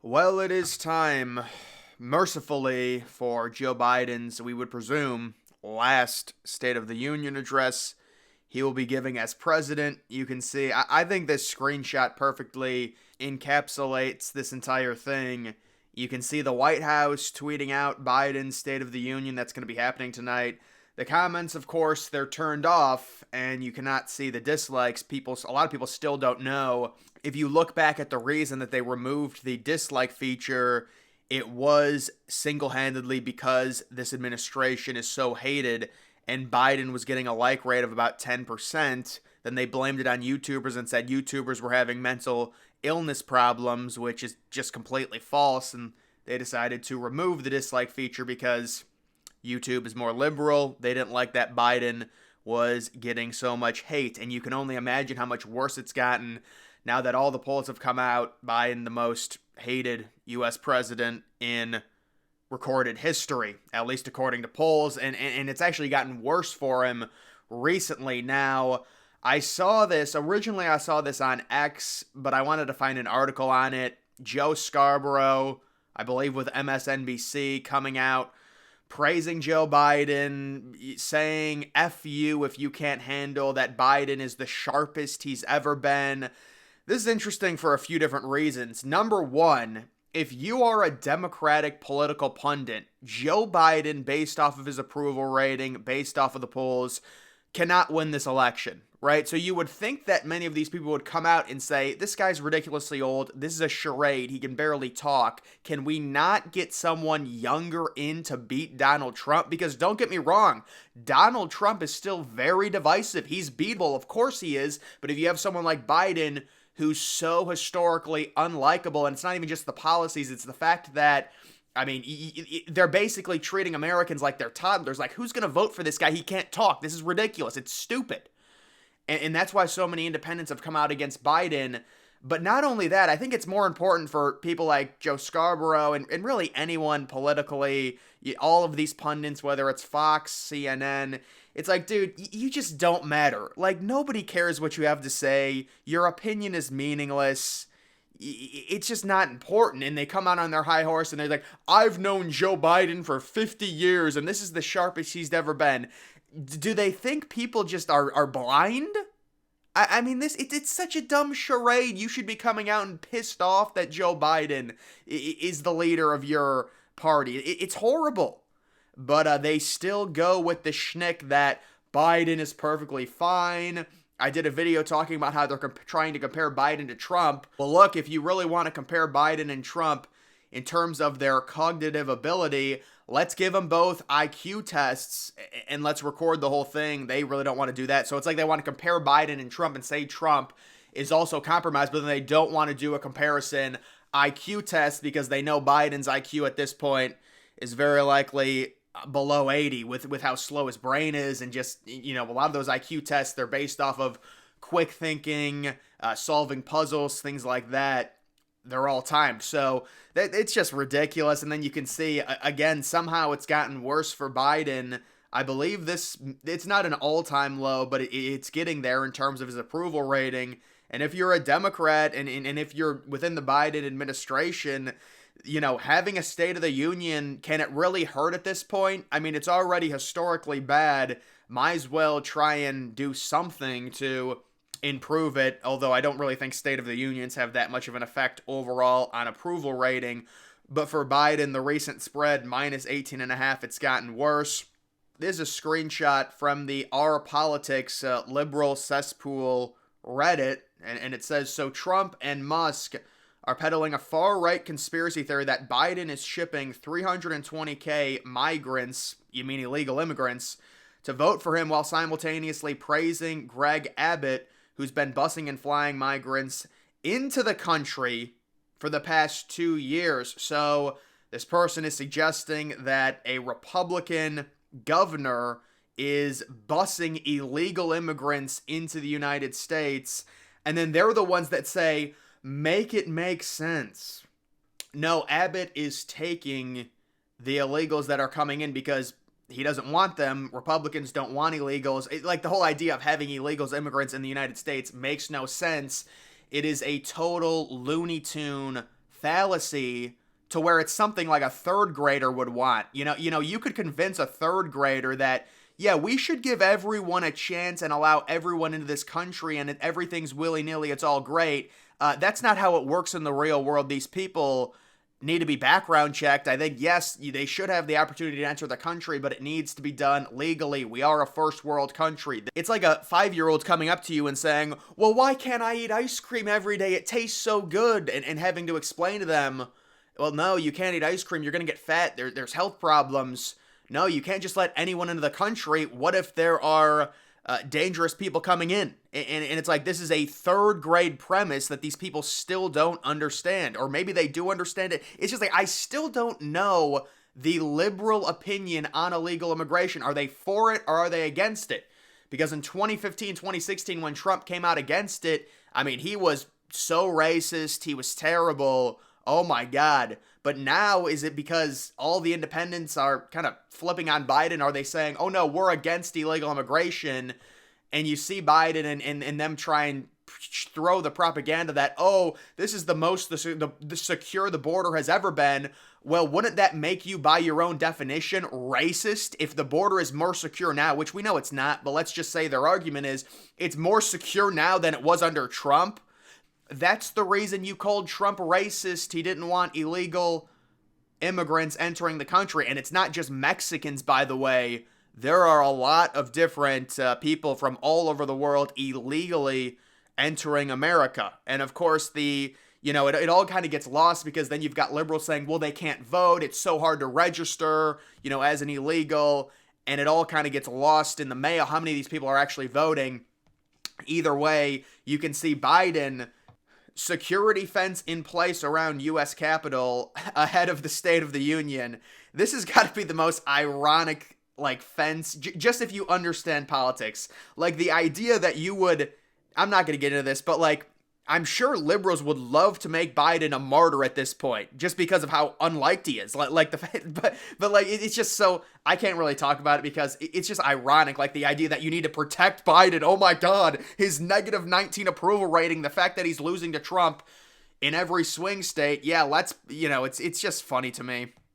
Well, it is time, mercifully, for Joe Biden's, we would presume, last State of the Union address he will be giving as president. You can see, I think this screenshot perfectly encapsulates this entire thing. You can see the White House tweeting out Biden's State of the Union that's going to be happening tonight. The comments, of course, they're turned off, and you cannot see the dislikes. A lot of people still don't know. If you look back at the reason that they removed the dislike feature, it was single-handedly because this administration is so hated, and Biden was getting a like rate of about 10%. Then they blamed it on YouTubers and said YouTubers were having mental illness problems, which is just completely false, and they decided to remove the dislike feature because YouTube is more liberal. They didn't like that Biden was getting so much hate, and you can only imagine how much worse it's gotten now that all the polls have come out. Biden, the most hated U.S. president in recorded history, at least according to polls, and it's actually gotten worse for him recently. Now, originally I saw this on X, but I wanted to find an article on it. Joe Scarborough, I believe with MSNBC, coming out praising Joe Biden, saying F you if you can't handle that Biden is the sharpest he's ever been. This is interesting for a few different reasons. Number one, if you are a Democratic political pundit, Joe Biden, based off of his approval rating, based off of the polls, cannot win this election, right? So you would think that many of these people would come out and say, this guy's ridiculously old, this is a charade, he can barely talk. Can we not get someone younger in to beat Donald Trump? Because don't get me wrong, Donald Trump is still very divisive. He's beatable, of course he is, but if you have someone like Biden who's so historically unlikable, and it's not even just the policies, it's the fact that they're basically treating Americans like they're toddlers. Like, who's going to vote for this guy? He can't talk. This is ridiculous. It's stupid. And that's why so many independents have come out against Biden. But not only that, I think it's more important for people like Joe Scarborough and really anyone politically, all of these pundits, whether it's Fox, CNN, it's like, dude, you just don't matter. Like, nobody cares what you have to say. Your opinion is meaningless. It's just not important. And they come out on their high horse and they're like, I've known Joe Biden for 50 years and this is the sharpest he's ever been. Do they think people just are blind? It's such a dumb charade. You should be coming out and pissed off that Joe Biden is the leader of your party. It's horrible. But they still go with the shtick that Biden is perfectly fine. I did a video talking about how they're trying to compare Biden to Trump. Well, look, if you really want to compare Biden and Trump in terms of their cognitive ability, let's give them both IQ tests and let's record the whole thing. They really don't want to do that. So it's like they want to compare Biden and Trump and say Trump is also compromised, but then they don't want to do a comparison IQ test because they know Biden's IQ at this point is very likely below 80 with how slow his brain is, and just, a lot of those IQ tests, they're based off of quick thinking, solving puzzles, things like that. They're all timed. So it's just ridiculous. And then you can see, again, somehow it's gotten worse for Biden. I believe it's not an all-time low, but it's getting there in terms of his approval rating. And if you're a Democrat and if you're within the Biden administration, having a State of the Union, can it really hurt at this point? I mean, it's already historically bad. Might as well try and do something to improve it, although I don't really think State of the Unions have that much of an effect overall on approval rating. But for Biden, the recent spread, minus 18.5, it's gotten worse. This is a screenshot from the Our Politics liberal cesspool Reddit, and it says, so Trump and Musk are peddling a far-right conspiracy theory that Biden is shipping 320K migrants, you mean illegal immigrants, to vote for him while simultaneously praising Greg Abbott, who's been busing and flying migrants into the country for the past 2 years. So this person is suggesting that a Republican governor is busing illegal immigrants into the United States, and then they're the ones that say, make it make sense. No, Abbott is taking the illegals that are coming in because he doesn't want them. Republicans don't want illegals. The whole idea of having illegals, immigrants in the United States makes no sense. It is a total Looney Tune fallacy to where it's something like a third grader would want. You could convince a third grader that, yeah, we should give everyone a chance and allow everyone into this country, and everything's willy-nilly, it's all great. That's not how it works in the real world. These people need to be background checked. I think, yes, they should have the opportunity to enter the country, but it needs to be done legally. We are a first world country. It's like a 5-year-old coming up to you and saying, well, why can't I eat ice cream every day? It tastes so good. And having to explain to them, well, no, you can't eat ice cream. You're going to get fat. There's health problems. No, you can't just let anyone into the country. What if there are dangerous people coming in? And it's like, this is a third grade premise that these people still don't understand. Or maybe they do understand it. It's just like, I still don't know the liberal opinion on illegal immigration. Are they for it or are they against it? Because in 2015, 2016, when Trump came out against it, I mean, he was so racist. He was terrible. Oh my God. But now, is it because all the independents are kind of flipping on Biden? Are they saying, oh no, we're against illegal immigration? And you see Biden and them try and throw the propaganda that, oh, this is the secure the border has ever been. Well, wouldn't that make you, by your own definition, racist? If the border is more secure now, which we know it's not, but let's just say their argument is it's more secure now than it was under Trump. That's the reason you called Trump racist. He didn't want illegal immigrants entering the country. And it's not just Mexicans, by the way. There are a lot of different people from all over the world illegally entering America. And of course, it all kind of gets lost because then you've got liberals saying, well, they can't vote. It's so hard to register, as an illegal. And it all kind of gets lost in the mail. How many of these people are actually voting? Either way, you can see Biden, security fence in place around U.S. Capitol ahead of the State of the Union. This has got to be the most ironic, fence, just if you understand politics. The idea that you would, I'm not going to get into this, but I'm sure liberals would love to make Biden a martyr at this point, just because of how unliked he is. It's just so, I can't really talk about it because it's just ironic. The idea that you need to protect Biden. Oh my God, his negative 19 approval rating, the fact that he's losing to Trump in every swing state. Yeah, it's just funny to me.